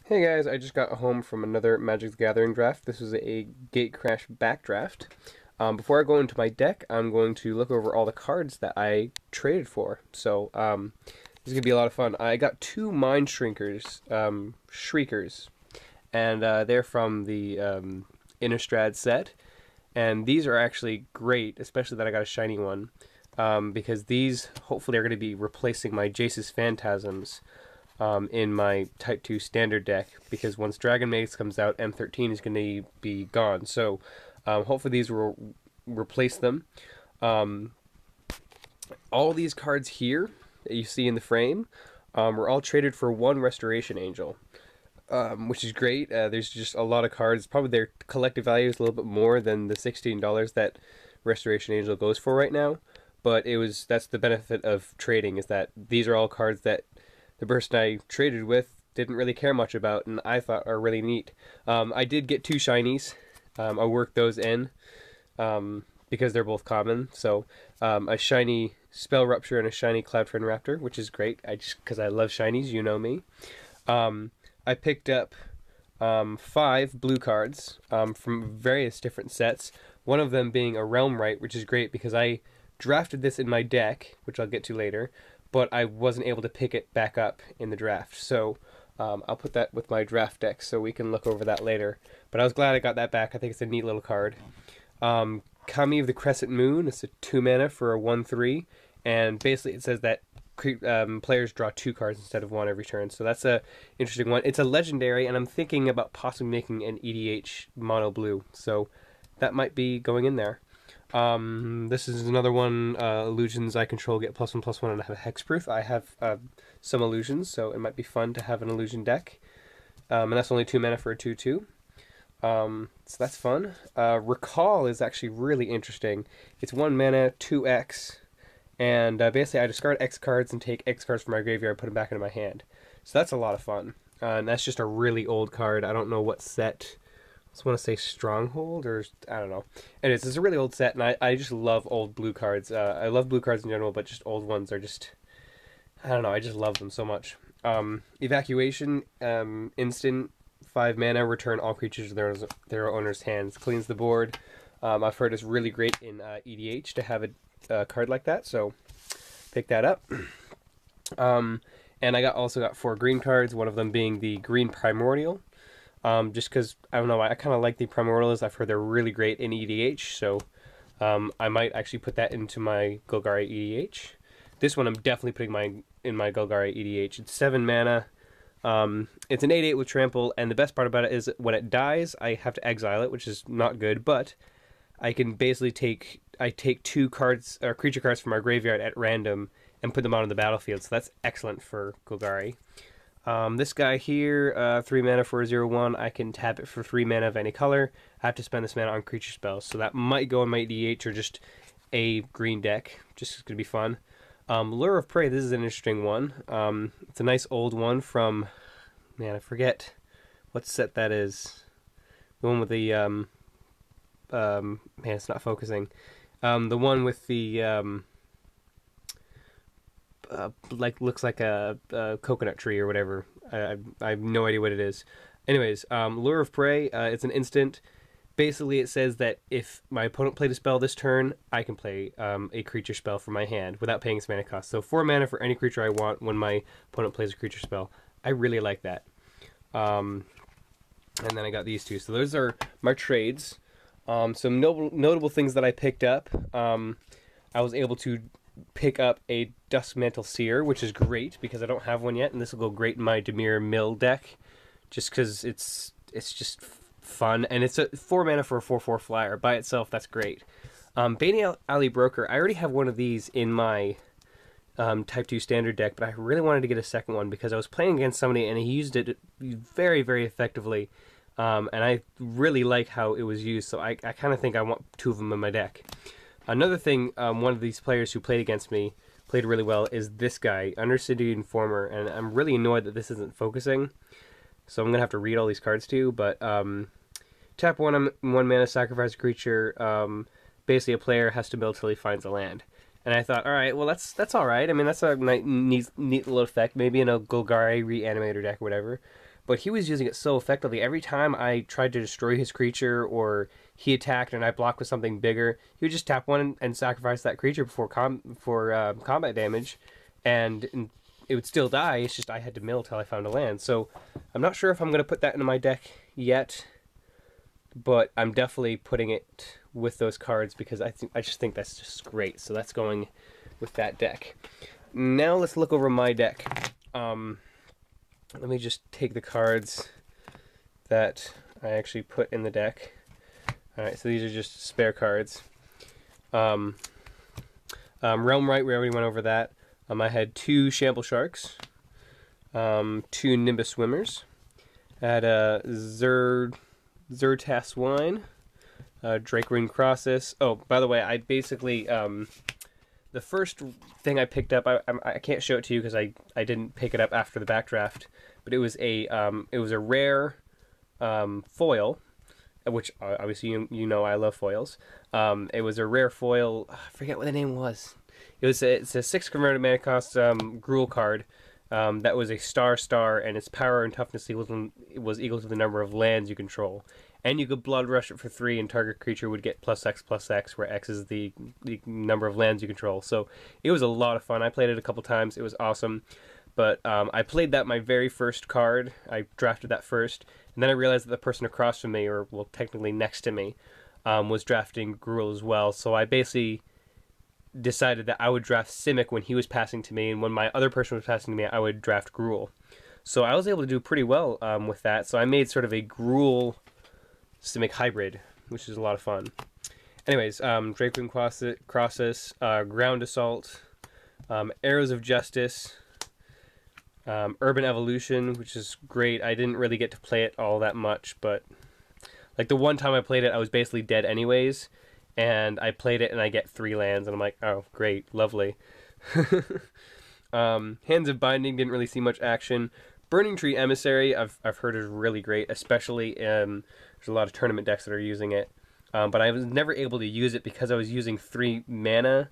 Hey guys, I just got home from another Magic the Gathering draft. This was a Gatecrash backdraft. Before I go into my deck, I'm going to look over all the cards that I traded for. This is going to be a lot of fun. I got two Mind Shriekers, and they're from the Innistrad set. And these are actually great, especially that I got a shiny one, because these hopefully are going to be replacing my Jace's Phantasms in my Type 2 standard deck, because once Dragon Maze comes out, M13 is going to be gone. So hopefully these will replace them. All these cards here that you see in the frame were all traded for one Restoration Angel, which is great. There's just a lot of cards. Probably their collective value is a little bit more than the $16 that Restoration Angel goes for right now. But that's the benefit of trading, is that these are all cards that the person I traded with didn't really care much about, and I thought are really neat. I did get two shinies. I worked those in because they're both common. So a shiny Spell Rupture and a shiny Cloudfin Raptor, which is great. Because I love shinies, you know me. I picked up 5 blue cards from various different sets. One of them being a Realm Right, which is great because I drafted this in my deck, which I'll get to later, but I wasn't able to pick it back up in the draft. So I'll put that with my draft deck so we can look over that later. But I was glad I got that back. I think it's a neat little card. Kami of the Crescent Moon. It's a 2 mana for a 1/3. And basically it says that players draw 2 cards instead of 1 every turn. So that's a interesting one. It's a legendary, and I'm thinking about possibly making an EDH mono blue. So that might be going in there. This is another one. Illusions I control get +1/+1 and have hexproof. I have some illusions, so it might be fun to have an illusion deck. And that's only 2 mana for a 2/2. So that's fun. Recall is actually really interesting. It's 1 mana, 2x, and basically I discard X cards and take X cards from my graveyard, put them back into my hand. So that's a lot of fun. And that's just a really old card. I don't know what set. I just want to say Stronghold, or I don't know. Anyways, it's a really old set, and I just love old blue cards. I love blue cards in general, but just old ones are just, I don't know, I just love them so much. Evacuation, instant, 5 mana, return all creatures to their owner's hands. Cleans the board. I've heard it's really great in EDH to have a card like that, so pick that up. And I also got 4 green cards, one of them being the Green Primordial. Just because, I don't know, I kind of like the Primordials. I've heard they're really great in EDH, so I might actually put that into my Golgari EDH. This one I'm definitely putting in my Golgari EDH. It's 7 mana. It's an 8/8 with trample, and the best part about it is when it dies, I have to exile it, which is not good, but I can basically take 2 cards, or creature cards from our graveyard at random and put them out on the battlefield, so that's excellent for Golgari. This guy here, 3 mana for a 0/1. I can tap it for 3 mana of any color. I have to spend this mana on creature spells, so that might go in my EDH or just a green deck. Just going to be fun. Lure of Prey, this is an interesting one. It's a nice old one from, man, I forget what set that is. The one with the, man, it's not focusing. The one with the, looks like a coconut tree or whatever. I have no idea what it is. Anyways, Lure of Prey, it's an instant. Basically, it says that if my opponent played a spell this turn, I can play a creature spell from my hand without paying its mana cost. So 4 mana for any creature I want when my opponent plays a creature spell. I really like that. And then I got these two. So those are my trades. Some notable things that I picked up. I was able to pick up a Duskmantle Seer, which is great because I don't have one yet, and this will go great in my Dimir Mill deck, just because it's just fun, and it's a 4 mana for a 4/4 flyer. By itself, that's great. Bane Alley Broker, I already have one of these in my Type 2 standard deck, but I really wanted to get a second one because I was playing against somebody and he used it very, very effectively, and I really like how it was used, so I kind of think I want 2 of them in my deck. Another thing, one of these players who played against me played really well is this guy, Undercity Informer, and I'm really annoyed that this isn't focusing, so I'm going to have to read all these cards to you, but tap 1 mana, sacrifice a creature, basically a player has to mill till he finds a land. And I thought, alright, well that's alright, I mean that's a neat little effect, maybe in a Golgari Reanimator deck or whatever. but he was using it so effectively. Every time I tried to destroy his creature or he attacked and I blocked with something bigger, he would just tap one and sacrifice that creature before combat damage, and it would still die. It's just I had to mill till I found a land. So I'm not sure if I'm going to put that into my deck yet, but I'm definitely putting it with those cards because I just think that's just great. So that's going with that deck. Now let's look over my deck. Let me just take the cards that I actually put in the deck. Alright, so these are just spare cards. Realm Right, we already went over that. I had 2 Shamble Sharks, 2 Nimbus Swimmers. I had a Zertas Wine, Drakewind Crossus. Oh, by the way, I basically, the first thing I picked up, I can't show it to you because I didn't pick it up after the backdraft, but it was a rare foil, which obviously you know I love foils. It was a rare foil. I forget what the name was. It's a 6 converted mana cost Gruul card that was a star, and its power and toughness was equal to the number of lands you control. And you could Blood Rush it for 3, and target creature would get +X/+X, where X is the number of lands you control. So it was a lot of fun. I played it a couple times. It was awesome. But I played that my very first card. I drafted that first, and then I realized that the person across from me, or well, technically next to me, was drafting Gruul as well. So I basically decided that I would draft Simic when he was passing to me, and when my other person was passing to me, I would draft Gruul. So I was able to do pretty well with that. So I made sort of a Gruul Simic hybrid, which is a lot of fun. Anyways, Drakewind Crossus, Ground Assault, Arrows of Justice, Urban Evolution, which is great. I didn't really get to play it all that much, but like the one time I played it, I was basically dead anyways, and I played it and I get 3 lands, and I'm like, oh, great, lovely. Hands of Binding didn't really see much action. Burning Tree Emissary, I've heard is really great, especially there's a lot of tournament decks that are using it. But I was never able to use it because I was using 3 mana,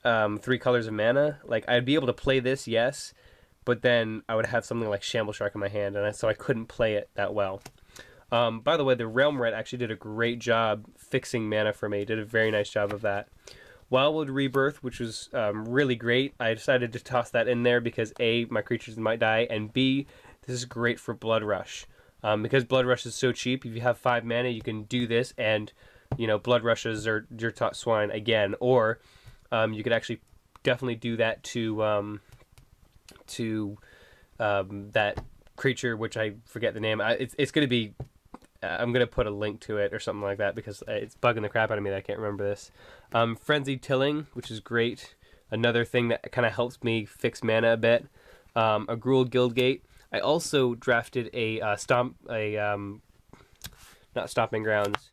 3 colors of mana. Like, I'd be able to play this, yes, but then I would have something like Shamble Shark in my hand, and so I couldn't play it that well. By the way, the Realm Red actually did a great job fixing mana for me. Did a very nice job of that. Wildwood Rebirth, which was really great. I decided to toss that in there because A, my creatures might die, and B, this is great for Blood Rush. Because Blood Rush is so cheap, if you have 5 mana, you can do this and, you know, Blood Rushes or Zertot Swine again. Or you could actually definitely do that to that creature, which I forget the name. It's going to be... I'm going to put a link to it or something like that because it's bugging the crap out of me that I can't remember this. Frenzied Tilling, which is great. Another thing that kind of helps me fix mana a bit. A Gruul Guildgate. I also drafted a not Stomping Grounds,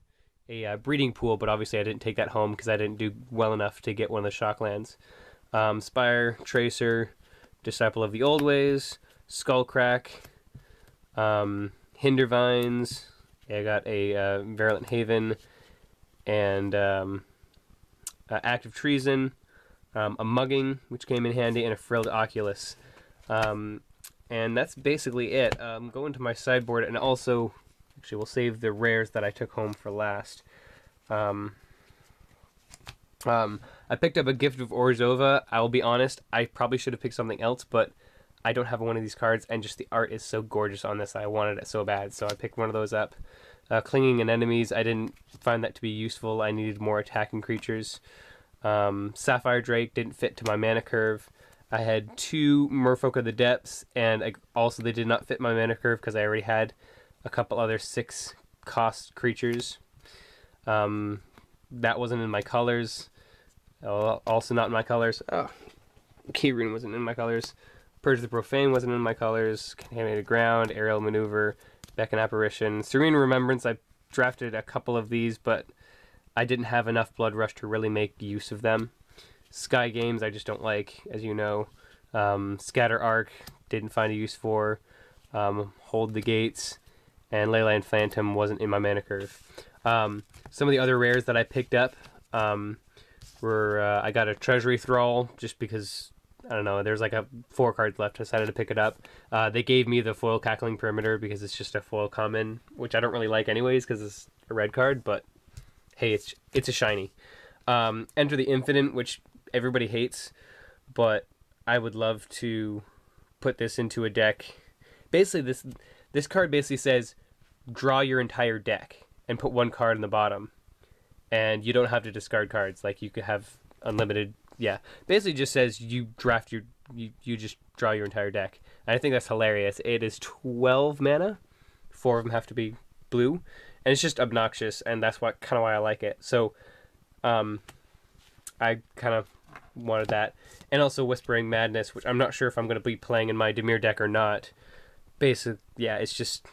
a Breeding Pool, but obviously I didn't take that home because I didn't do well enough to get one of the Shocklands. Spire, Tracer, Disciple of the Old Ways, Skullcrack, Hindervines. I got a Virulent Haven, and Active Treason, a Mugging, which came in handy, and a Frilled Oculus. And that's basically it. Go into my sideboard, and also, actually, we'll save the rares that I took home for last. I picked up a Gift of Orzhova. I will be honest, I probably should have picked something else, but I don't have one of these cards, and just the art is so gorgeous on this. I wanted it so bad, so I picked one of those up. Clinging and Enemies, I didn't find that to be useful. I needed more attacking creatures. Sapphire Drake didn't fit to my mana curve. I had 2 Merfolk of the Depths, and also they did not fit my mana curve because I already had a couple other 6-cost creatures. That wasn't in my colors. Also not in my colors. Oh, Keyrune wasn't in my colors. Purge the Profane wasn't in my colors. Contaminated Ground, Aerial Maneuver, Beckon Apparition. Serene Remembrance, I drafted a couple of these, but I didn't have enough Blood Rush to really make use of them. Sky Games, I just don't like, as you know. Scatter Arc, didn't find a use for. Hold the Gates, and Leyline Phantom wasn't in my mana curve. Some of the other rares that I picked up were, I got a Treasury Thrall, just because I don't know, there's like 4 cards left. I decided to pick it up. They gave me the foil Cackling Perimeter because it's just a foil common, which I don't really like anyways because it's a red card, but hey, it's a shiny. Enter the Infinite, which everybody hates, but I would love to put this into a deck. Basically, this card basically says draw your entire deck and put 1 card in the bottom, and you don't have to discard cards. Like, you could have unlimited. Yeah, basically just says you draft you just draw your entire deck. And I think that's hilarious. It is 12 mana. 4 of them have to be blue, and it's just obnoxious, and that's kind of why I like it. So, I kind of wanted that, and also Whispering Madness, which I'm not sure if I'm going to be playing in my Dimir deck or not. Basically, yeah, it's just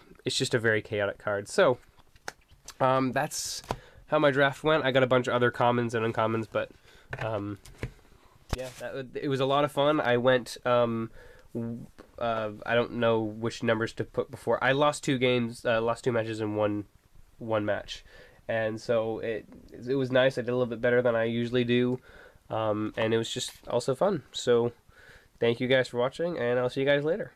a very chaotic card. So, that's how my draft went. I got a bunch of other commons and uncommons, but yeah, it was a lot of fun. I went, I don't know which numbers to put before. I lost 2 games, lost 2 matches in one match, and so it was nice. I did a little bit better than I usually do, and it was just also fun. So, thank you guys for watching, and I'll see you guys later.